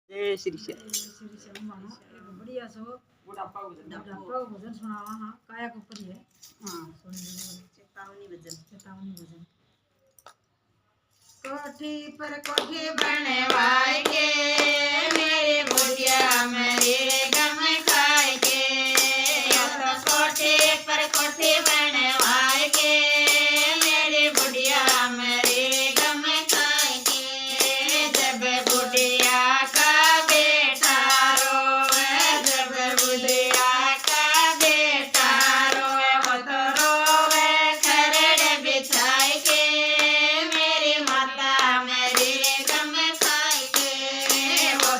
जय श्री श्याम। श्री श्याम मानो एक बढ़िया सो बुढ़ापा को भजन सुनावा। हाँ काया के ऊपर ही है। हाँ सुन लीजिए चेतावनी भजन। कोठी पर कोठी बनवाए के मेरे बुढ़िया मेरे गम खाए के। कोठी पर कोठी बनवाए के मेरे बुढ़िया मेरे गम खाए के। जब बुढ़िया का बेटा रोवे, जब बुढ़िया का बेटा रोवे वो तो रोवे खरड़ बिछाए के मेरी माता मेरी गम खाए के। वो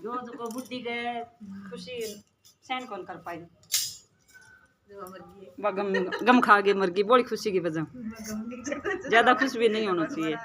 जो को बुद्धि के खुशी सहन कौन कर पाई गम गम खा के मर गई बड़ी खुशी की वजह ज्यादा खुश भी नहीं होना चाहिए।